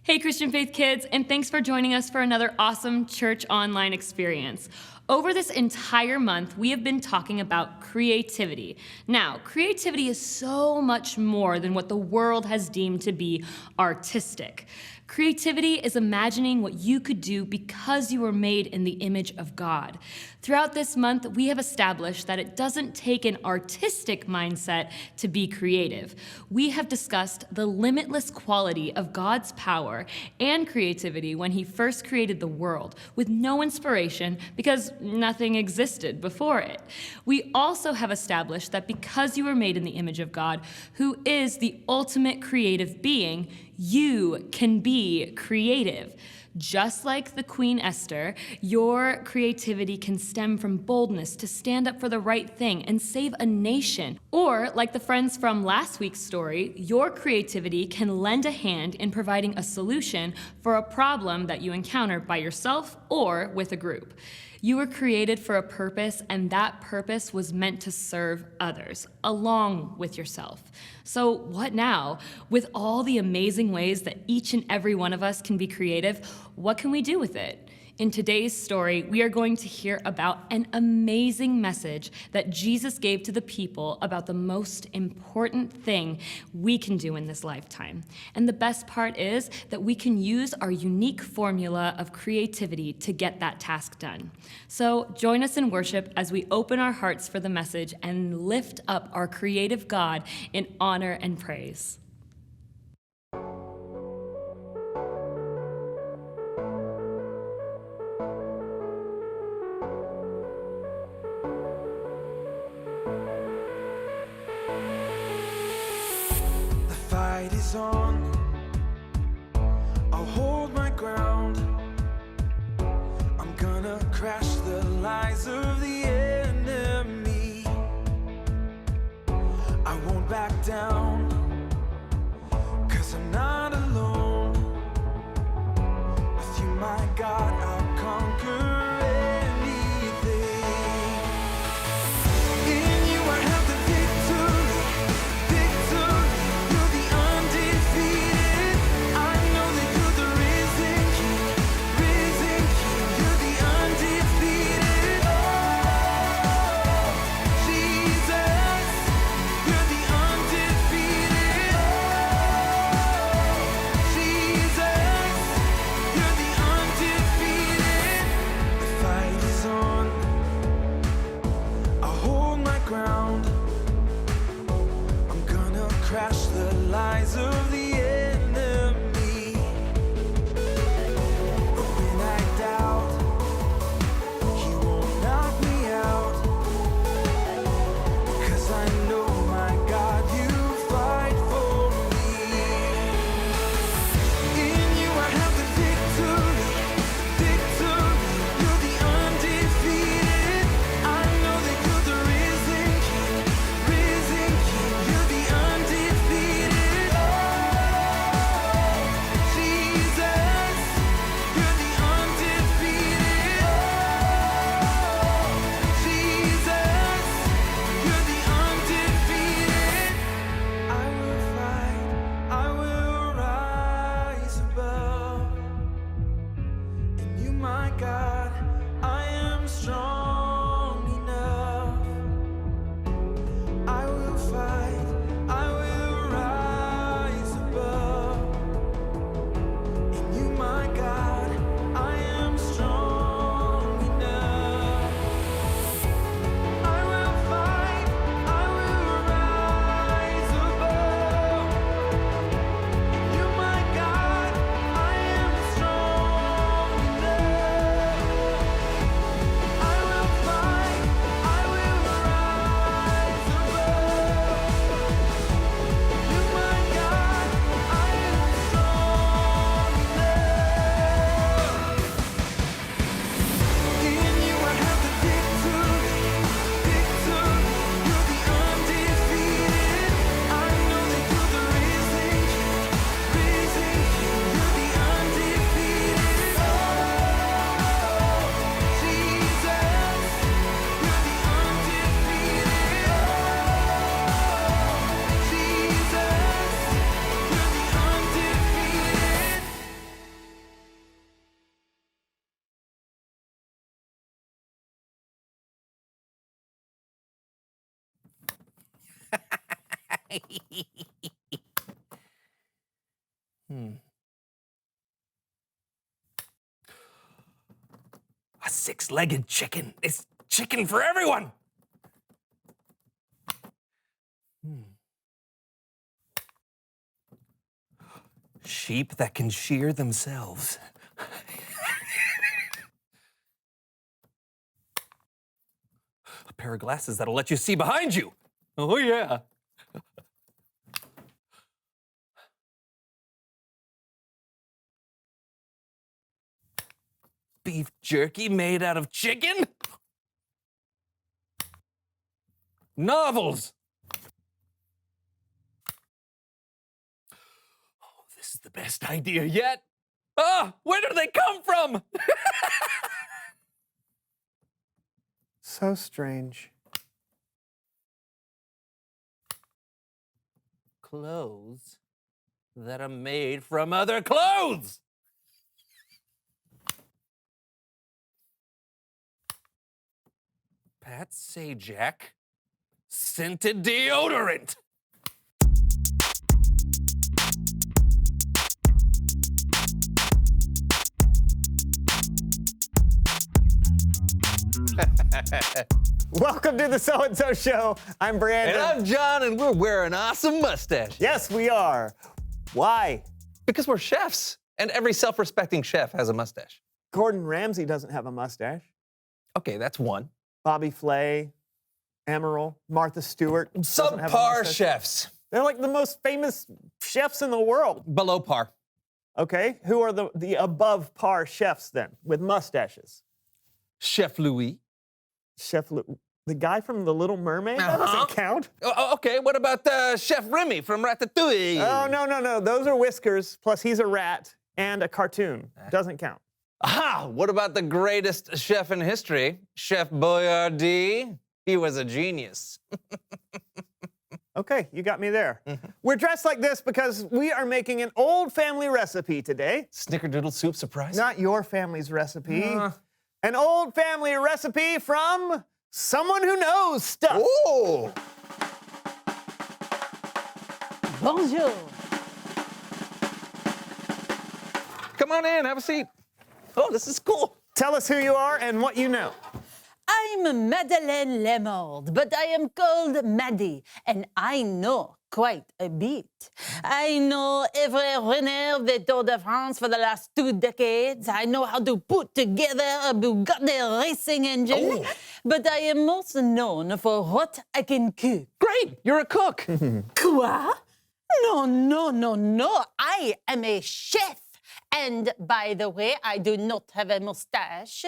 Hey, Christian Faith Kids, and thanks for joining us for another awesome church online experience. Over this entire month, we have been talking about creativity. Now, creativity is so much more than what the world has deemed to be artistic. Creativity is imagining what you could do because you were made in the image of God. Throughout this month, we have established that it doesn't take an artistic mindset to be creative. We have discussed the limitless quality of God's power and creativity when He first created the world with no inspiration because nothing existed before it. We also have established that because you were made in the image of God, who is the ultimate creative being, you can be creative. Just like the Queen Esther, your creativity can stem from boldness to stand up for the right thing and save a nation. Or, like the friends from last week's story, your creativity can lend a hand in providing a solution for a problem that you encounter by yourself or with a group. You were created for a purpose, and that purpose was meant to serve others, along with yourself. So what now? With all the amazing ways that each and every one of us can be creative, what can we do with it? In today's story, we are going to hear about an amazing message that Jesus gave to the people about the most important thing we can do in this lifetime. And the best part is that we can use our unique formula of creativity to get that task done. So join us in worship as we open our hearts for the message and lift up our creative God in honor and praise. Fight is on, I'll hold my ground. I'm gonna crash the lies of the enemy. I won't back down, 'cause I'm not alone. With you, my God, I'll conquer anything. In you I have the victory, victory. You're the undefeated. I know that you're the risen King, risen King. You're the undefeated. Oh, Jesus, you're the undefeated. A six-legged chicken. It's chicken for everyone. Sheep that can shear themselves. A pair of glasses that'll let you see behind you. Oh, yeah. Beef jerky made out of chicken? Novels! Oh, this is the best idea yet. Ah, where do they come from? So strange. Clothes that are made from other clothes. Pat Sajak, scented deodorant. Welcome to the So and So Show. I'm Brandon. And I'm John, and we're wearing awesome mustaches. Yes, we are. Why? Because we're chefs, and every self-respecting chef has a mustache. Gordon Ramsay doesn't have a mustache. Okay, that's one. Bobby Flay, Amaral, Martha Stewart. doesn't have a Subpar mustache. chefs. They're like the most famous chefs in the world. Below par. Okay, who are the above par chefs then with mustaches? Chef Louis. The guy from The Little Mermaid? That doesn't count. Okay, what about Chef Remy from Ratatouille? Oh, no. Those are whiskers, plus he's a rat and a cartoon. Doesn't count. Aha! What about the greatest chef in history, Chef Boyardee? He was a genius. Okay, you got me there. We're dressed like this because we are making an old family recipe today. Snickerdoodle soup surprise? Not your family's recipe. An old family recipe from someone who knows stuff. Ooh! Bonjour. Come on in, have a seat. Oh, this is cool. Tell us who you are and what you know. I'm Madeleine Lemord, but I am called Maddie, and I know quite a bit. I know every winner of the Tour de France for the last 2 decades. I know how to put together a Bugatti racing engine. But I am also known for what I can cook. Great, you're a cook. Quoi? No. I am a chef. And by the way, I do not have a mustache.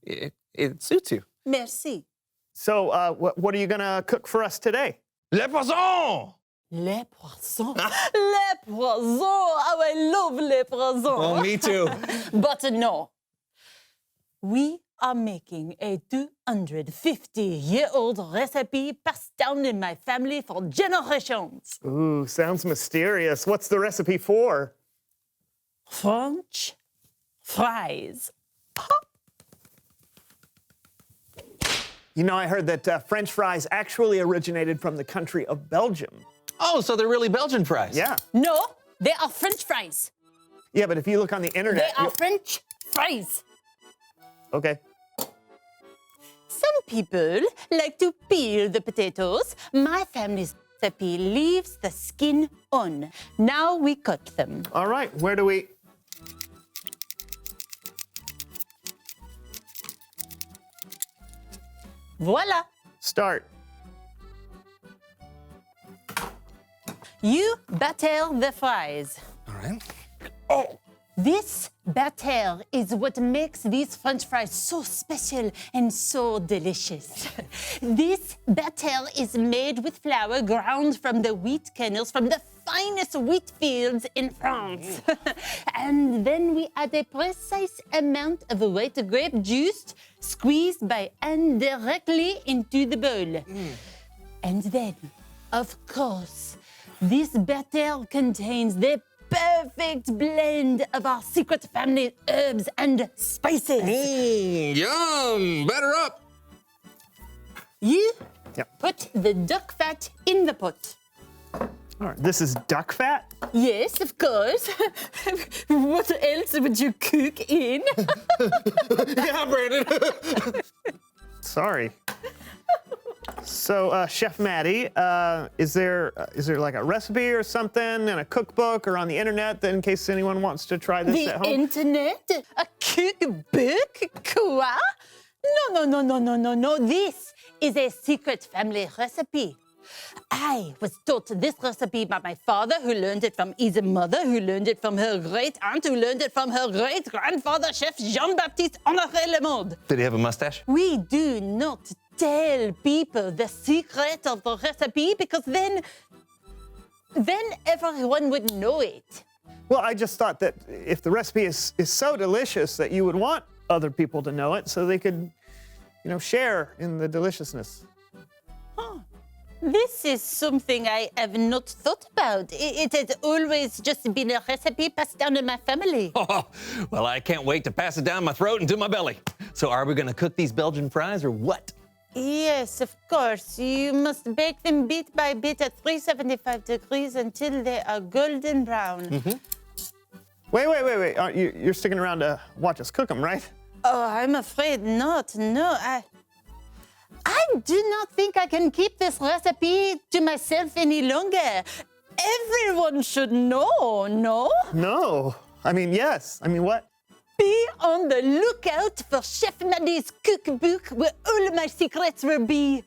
It suits you. Merci. So, what are you gonna cook for us today? Le poisson! Les poissons. Les poissons. Oh, I love les poissons. Oh, me too. But no. We are making a 250-year-old recipe passed down in my family for generations. Ooh, sounds mysterious. What's the recipe for? French fries. You know, I heard that French fries actually originated from the country of Belgium. Oh, so they're really Belgian fries. Yeah. No, they are French fries. Yeah, but if you look on the internet... They are French fries. Okay. Some people like to peel the potatoes. My family's recipe leaves the skin on. Now we cut them. All right, where do we... Voila. start? You batter the fries. All right. This batter is what makes these French fries so special and so delicious. This batter is made with flour ground from the wheat kernels from the finest wheat fields in France. And then we add a precise amount of white grape juice squeezed by hand directly into the bowl. And then, of course, this batter contains the perfect blend of our secret family herbs and spices. Yum! Batter up! You Yep. Put the duck fat in the pot. All right, this is duck fat? Yes, of course. What else would you cook in? Yeah, Brandon. Sorry. So, Chef Maddie, is there like a recipe or something in a cookbook or on the internet that in case anyone wants to try this at The home? internet? A cookbook? Quoi? No. This is a secret family recipe. I was taught this recipe by my father, who learned it from his mother, who learned it from her great aunt, who learned it from her great grandfather, Chef Jean-Baptiste Honoré Le Monde. Did he have a mustache? We do not tell people the secret of the recipe because then everyone would know it. Well, I just thought that if the recipe is so delicious that you would want other people to know it so they could, share in the deliciousness. This is something I have not thought about. It has always just been a recipe passed down in my family. Oh, well, I can't wait to pass it down my throat into my belly. So are we going to cook these Belgian fries or what? Yes, of course. You must bake them bit by bit at 375 degrees until they are golden brown. Wait. You're sticking around to watch us cook them, right? Oh, I'm afraid not. No, I do not think I can keep this recipe to myself any longer. Everyone should know, no? No. I mean, yes. I mean, what? Be on the lookout for Chef Maddie's cookbook where all my secrets will be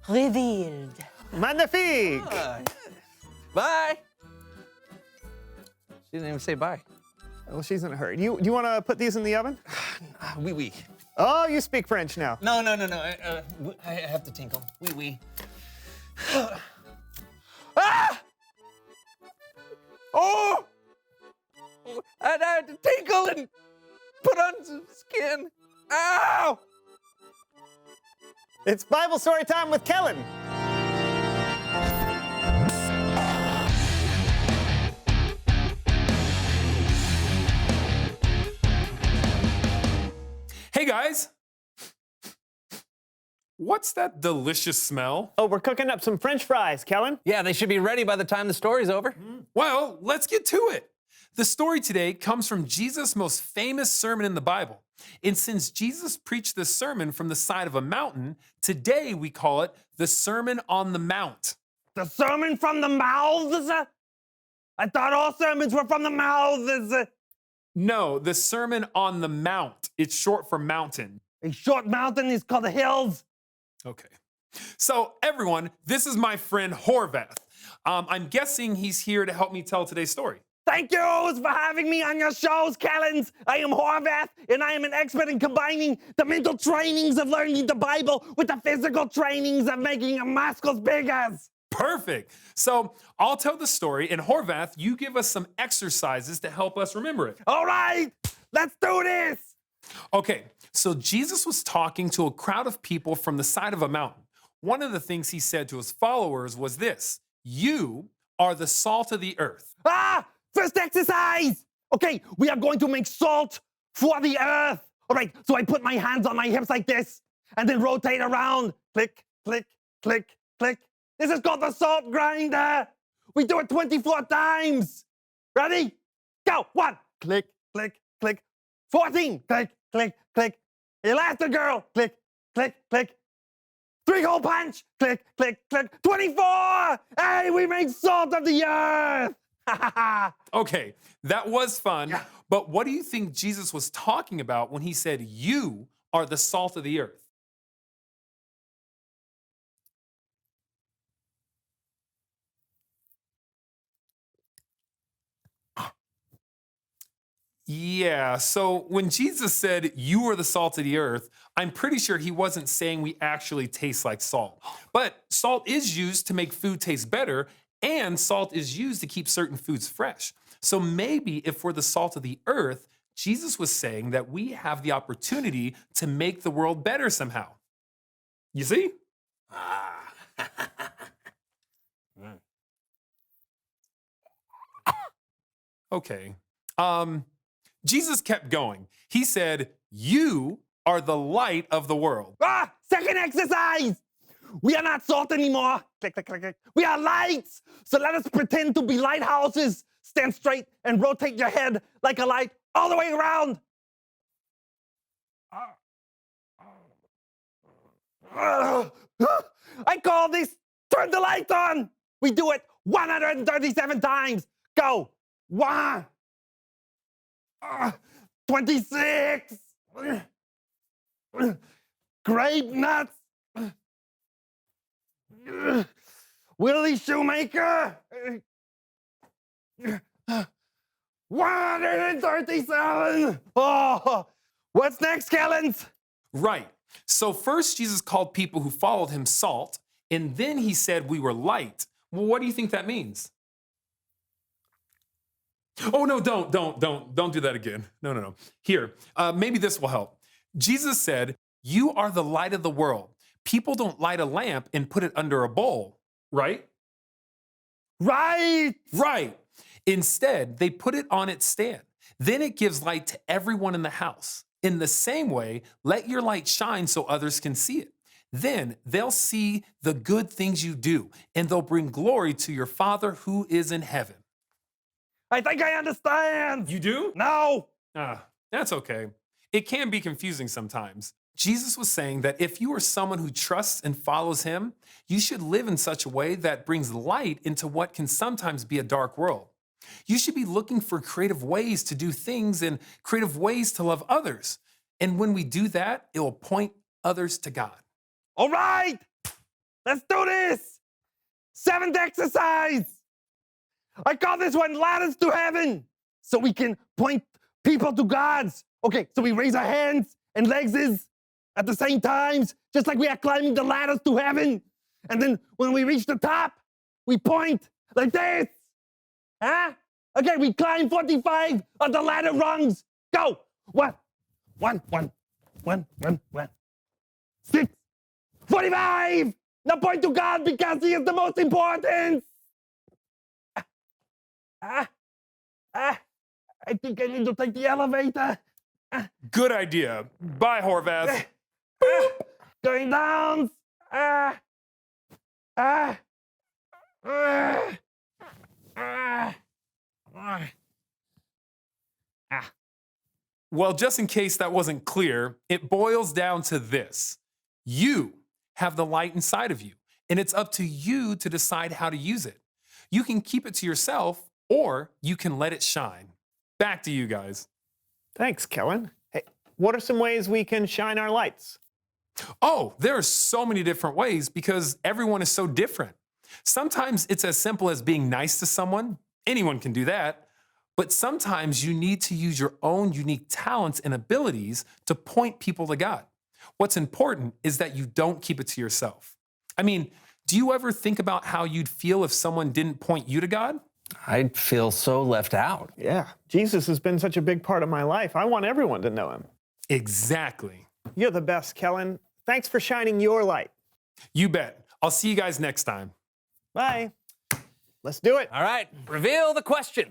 revealed. Magnifique! Bye. She didn't even say bye. Well, she's in a hurry. Do you want to put these in the oven? Oui. Oh, you speak French now. No. I have to tinkle. Oui. Ah! Oh! I had to tinkle and put on some skin. Ow! It's Bible story time with Kellen. Hey guys! What's that delicious smell? Oh, we're cooking up some French fries, Kellen. Yeah, they should be ready by the time the story's over. Well, let's get to it. The story today comes from Jesus' most famous sermon in the Bible. And since Jesus preached this sermon from the side of a mountain, today we call it the Sermon on the Mount. The sermon from the mouths? I thought all sermons were from the mouths. No, the Sermon on the Mount. It's short for mountain. A short mountain is called the hills. Okay. So everyone, this is my friend Horvath. I'm guessing he's here to help me tell today's story. Thank you for having me on your shows, Callens. I am Horvath, and I am an expert in combining the mental trainings of learning the Bible with the physical trainings of making your muscles bigger. Perfect. So I'll tell the story, and Horvath, you give us some exercises to help us remember it. All right, let's do this. Okay, so Jesus was talking to a crowd of people from the side of a mountain. One of the things he said to his followers was this: you are the salt of the earth. First exercise. Okay, we are going to make salt for the earth. All right, so I put my hands on my hips like this and then rotate around. Click, click, click, click. This is called the salt grinder. We do it 24 times. Ready? Go. 1. Click, click, click. 14. Click, click, click. Elastigirl. Click, click, click. 3-hole punch. Click, click, click. 24. Hey, we made salt of the earth. Okay, that was fun, but what do you think Jesus was talking about when he said, you are the salt of the earth? Yeah, so when Jesus said, you are the salt of the earth, I'm pretty sure he wasn't saying we actually taste like salt. But salt is used to make food taste better, and salt is used to keep certain foods fresh. So maybe if we're the salt of the earth, Jesus was saying that we have the opportunity to make the world better somehow. You see? Okay. Jesus kept going. He said, you are the light of the world. Second exercise. We are not salt anymore. Click, click, click, click. We are lights. So let us pretend to be lighthouses. Stand straight and rotate your head like a light all the way around. I call this turn the lights on. We do it 137 times. Go. 1. 26. Grape nuts. Willie Shoemaker. 137. Oh, what's next, Kellens? Right. So first Jesus called people who followed him salt, and then he said we were light. Well, what do you think that means? Oh, no, don't do that again. No. Here, maybe this will help. Jesus said, you are the light of the world. People don't light a lamp and put it under a bowl, right? Right. Right. Instead, they put it on its stand. Then it gives light to everyone in the house. In the same way, let your light shine so others can see it. Then they'll see the good things you do, and they'll bring glory to your Father who is in heaven. I think I understand. You do? No. That's okay. It can be confusing sometimes. Jesus was saying that if you are someone who trusts and follows him, you should live in such a way that brings light into what can sometimes be a dark world. You should be looking for creative ways to do things and creative ways to love others. And when we do that, it will point others to God. All right. Let's do this. 7th exercise. I call this one ladders to heaven. So we can point people to God's. Okay, so we raise our hands and legs at the same times, just like we are climbing the ladders to heaven. And then when we reach the top, we point like this. Huh? Okay, we climb 45 of the ladder rungs. Go. 1, 6, 45. Now point to God because he is the most important. I think I need to take the elevator. Good idea. Bye, Horvath. Going down. Well, just in case that wasn't clear, it boils down to this. You have the light inside of you, and it's up to you to decide how to use it. You can keep it to yourself, or you can let it shine. Back to you guys. Thanks, Kellen. Hey, what are some ways we can shine our lights? Oh, there are so many different ways because everyone is so different. Sometimes it's as simple as being nice to someone. Anyone can do that. But sometimes you need to use your own unique talents and abilities to point people to God. What's important is that you don't keep it to yourself. I mean, do you ever think about how you'd feel if someone didn't point you to God? I'd feel so left out. Yeah, Jesus has been such a big part of my life. I want everyone to know him. Exactly. You're the best, Kellen. Thanks for shining your light. You bet. I'll see you guys next time. Bye. Let's do it. All right, reveal the question.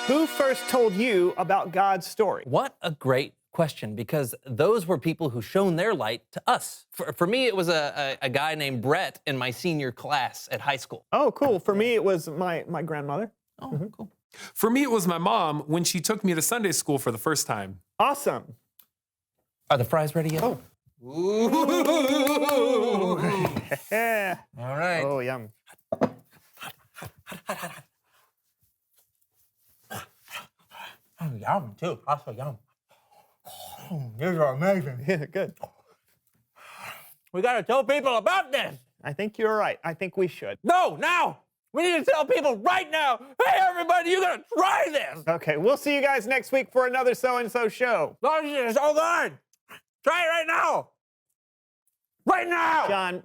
Who first told you about God's story? What a great question, because those were people who shone their light to us. For me, it was a guy named Brett in my senior class at high school. Oh, cool. For me, it was my grandmother. Oh, cool. For me, it was my mom when she took me to Sunday school for the first time. Awesome. Are the fries ready yet? Oh. Ooh. Yeah. All right. Oh, yum. Yum, too. Also yum. These are amazing. Yeah, good. We got to tell people about this. I think you're right. I think we should. No, now. We need to tell people right now. Hey, everybody, you got to try this. Okay, we'll see you guys next week for another So-and-So show. Oh, this is so good. Try it right now. Right now. John.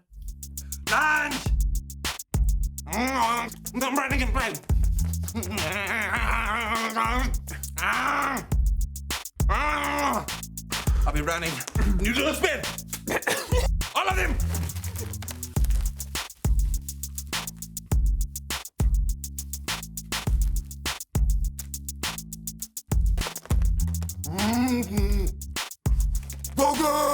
Lunch. I'm ready to get bread. I'll be running. You do a spin. All of them. Burger.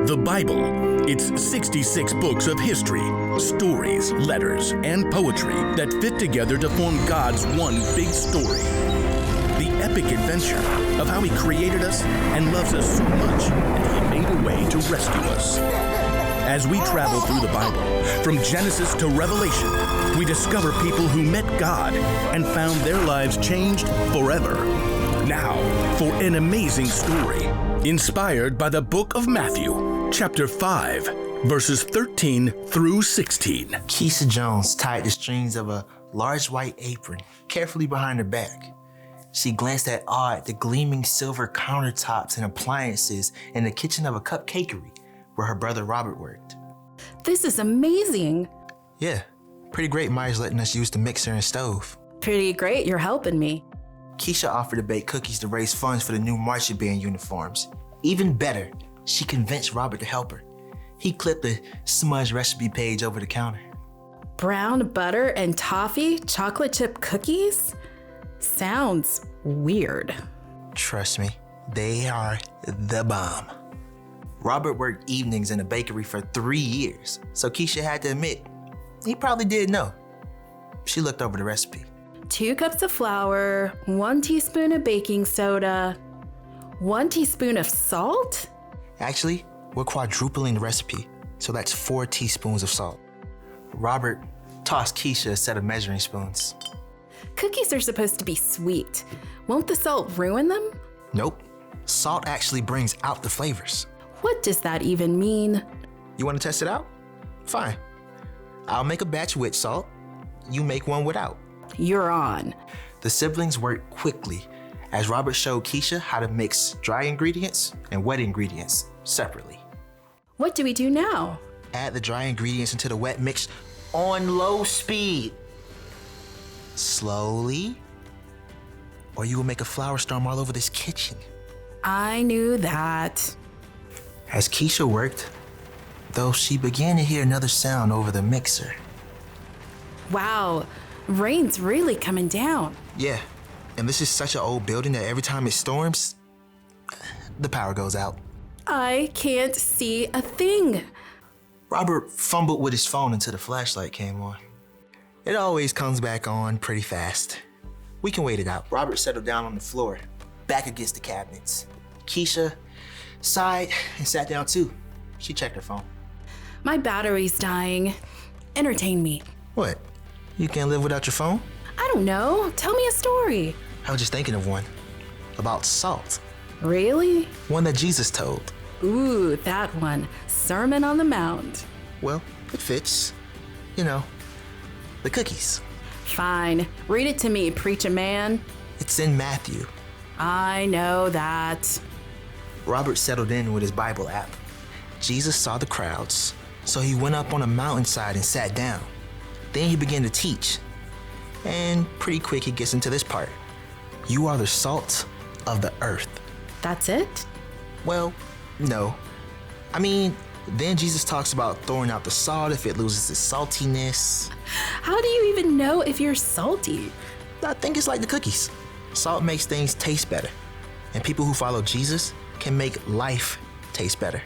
The Bible. It's 66 books of history, stories, letters, and poetry that fit together to form God's one big story. The epic adventure of how He created us and loves us so much that He made a way to rescue us. As we travel through the Bible, from Genesis to Revelation, we discover people who met God and found their lives changed forever. Now, for an amazing story, inspired by the book of Matthew, chapter 5, verses 13 through 16. Keisha Jones tied the strings of a large white apron carefully behind her back. She glanced at awe at the gleaming silver countertops and appliances in the kitchen of a cupcakery where her brother Robert worked. This is amazing. Yeah, pretty great Myers letting us use the mixer and stove. Pretty great, you're helping me. Keisha offered to bake cookies to raise funds for the new marching band uniforms. Even better, she convinced Robert to help her. He clipped the smudge recipe page over the counter. Brown butter and toffee chocolate chip cookies? Sounds weird. Trust me, they are the bomb. Robert worked evenings in a bakery for 3 years, so Keisha had to admit, he probably did know. She looked over the recipe. 2 cups of flour, 1 teaspoon of baking soda, 1 teaspoon of salt? Actually, we're quadrupling the recipe, so that's 4 teaspoons of salt. Robert tossed Keisha a set of measuring spoons. Cookies are supposed to be sweet. Won't the salt ruin them? Nope, salt actually brings out the flavors. What does that even mean? You want to test it out? Fine. I'll make a batch with salt. You make one without. You're on. The siblings worked quickly as Robert showed Keisha how to mix dry ingredients and wet ingredients separately. What do we do now? Add the dry ingredients into the wet mix on low speed. Slowly, or you will make a flour storm all over this kitchen. I knew that. As Keisha worked, though, she began to hear another sound over the mixer. Wow, rain's really coming down. Yeah, and this is such an old building that every time it storms, the power goes out. I can't see a thing. Robert fumbled with his phone until the flashlight came on. It always comes back on pretty fast. We can wait it out. Robert settled down on the floor, back against the cabinets. Keisha sighed and sat down too. She checked her phone. My battery's dying. Entertain me. What? You can't live without your phone? I don't know. Tell me a story. I was just thinking of one. About salt. Really? One that Jesus told. Ooh, that one. Sermon on the Mount. Well, it fits. You know, the cookies. Fine. Read it to me, preacher man. It's in Matthew. I know that. Robert settled in with his Bible app. Jesus saw the crowds, so he went up on a mountainside and sat down. Then he began to teach. And pretty quick he gets into this part. You are the salt of the earth. That's it? Well, no. I mean, then Jesus talks about throwing out the salt if it loses its saltiness. How do you even know if you're salty? I think it's like the cookies. Salt makes things taste better. And people who follow Jesus can make life taste better.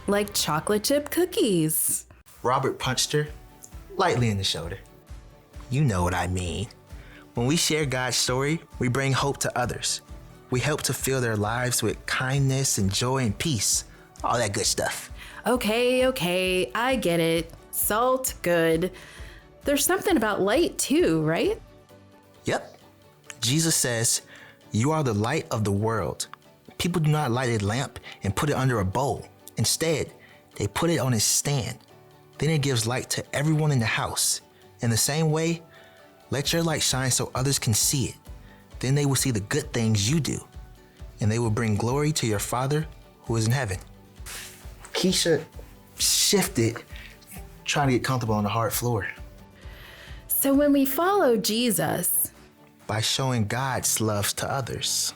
Like chocolate chip cookies. Robert punched her lightly in the shoulder. You know what I mean. When we share God's story, we bring hope to others. We help to fill their lives with kindness and joy and peace. All that good stuff. Okay, I get it. Salt, good. There's something about light too, right? Yep. Jesus says, you are the light of the world. People do not light a lamp and put it under a bowl. Instead, they put it on its stand. Then it gives light to everyone in the house. In the same way, let your light shine so others can see it. Then they will see the good things you do, and they will bring glory to your Father who is in heaven. Keisha shifted, trying to get comfortable on the hard floor. So when we follow Jesus, By showing God's love to others.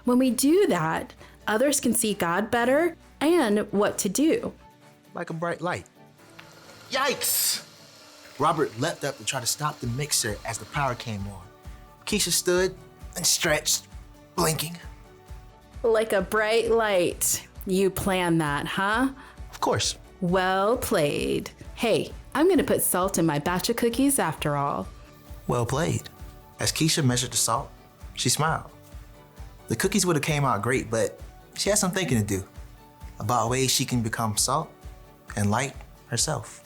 when we do that, others can see God better and what to do. like a bright light. Yikes! Robert leapt up to try to stop the mixer as the power came on. Keisha stood and stretched, blinking. Like a bright light. You planned that, huh? Of course. Well played. Hey, I'm gonna put salt in my batch of cookies after all. Well played. As Keisha measured the salt, she smiled. The cookies would have came out great, but she had some thinking to do about ways she can become salt and light herself.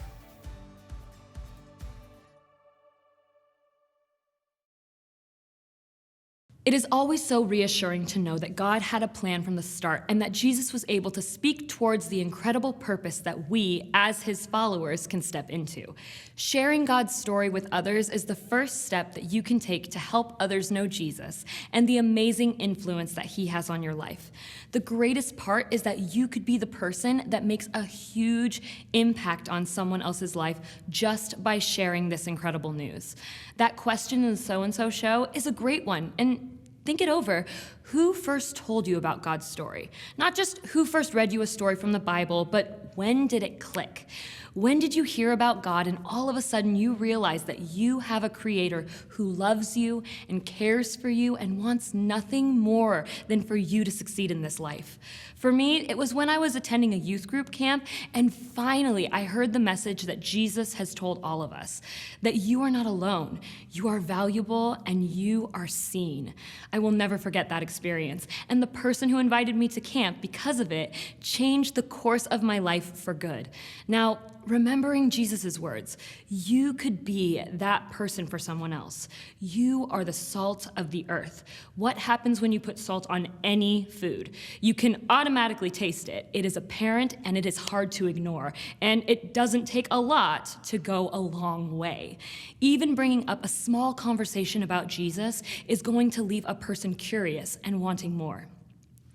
It is always so reassuring to know that God had a plan from the start and that Jesus was able to speak towards the incredible purpose that we, as his followers, can step into. Sharing God's story with others is the first step that you can take to help others know Jesus and the amazing influence that he has on your life. The greatest part is that you could be the person that makes a huge impact on someone else's life just by sharing this incredible news. That question in the So-and-So show is a great one, and think it over. Who first told you about God's story? Not just who first read you a story from the Bible, but when did it click? When did you hear about God and all of a sudden you realize that you have a creator who loves you and cares for you and wants nothing more than for you to succeed in this life? For me, it was when I was attending a youth group camp and finally I heard the message that Jesus has told all of us, that you are not alone, you are valuable and you are seen. I will never forget that experience, and the person who invited me to camp because of it changed the course of my life for good. Now, remembering Jesus' words, you could be that person for someone else. You are the salt of the earth. What happens when you put salt on any food? You can automatically taste it. It is apparent and it is hard to ignore. And it doesn't take a lot to go a long way. Even bringing up a small conversation about Jesus is going to leave a person curious and wanting more.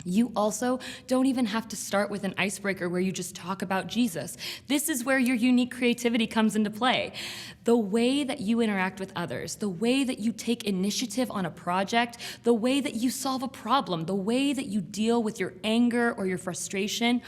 You also don't even have to start with an icebreaker where you just talk about Jesus. This is where your unique creativity comes into play. The way that you interact with others, the way that you take initiative on a project, the way that you solve a problem, the way that you deal with your anger or your frustration,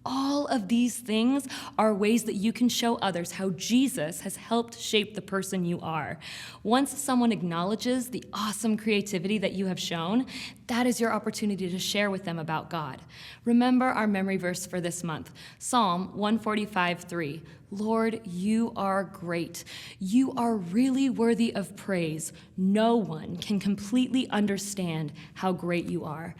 all of these things are ways that you can show others how Jesus has helped shape the person you are. Once someone acknowledges the awesome creativity that you have shown, that is your opportunity to share with them about God. Remember our memory verse for this month, Psalm 145:3. Lord, you are great. You are really worthy of praise. No one can completely understand how great you are.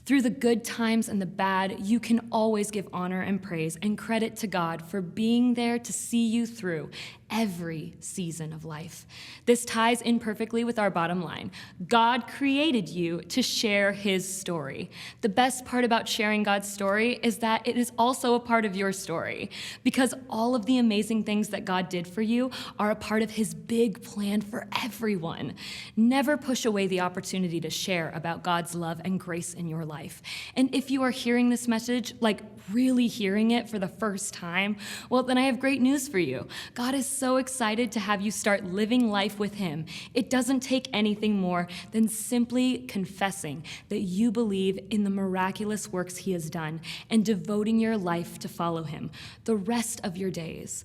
Through the good times and the bad, you can always give honor and praise and credit to God for being there to see you through every season of life. This ties in perfectly with our bottom line. God created you to share his story. The best part about sharing God's story is that it is also a part of your story, because all of the amazing things that God did for you are a part of his big plan for everyone. Never push away the opportunity to share about God's love and grace in your life. And if you are hearing this message, like really hearing it for the first time, well, then I have great news for you. God is so excited to have you start living life with him. It doesn't take anything more than simply confessing that you believe in the miraculous works he has done and devoting your life to follow him the rest of your days.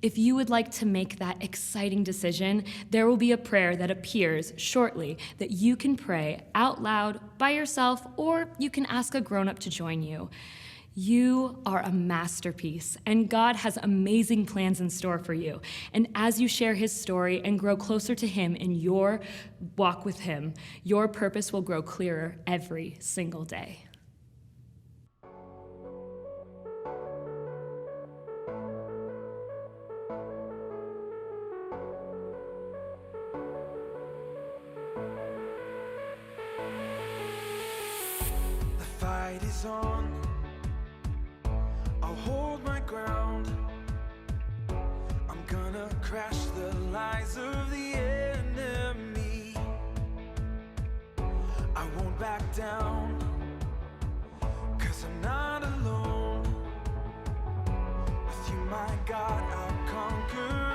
If you would like to make that exciting decision, there will be a prayer that appears shortly that you can pray out loud by yourself, or you can ask a grown-up to join you. You are a masterpiece, and God has amazing plans in store for you. And as you share his story and grow closer to him in your walk with him, your purpose will grow clearer every single day. The fight is on. I'll hold my ground. I'm gonna crash the lies of the enemy. I won't back down, 'cause I'm not alone. With you, my God, I'll conquer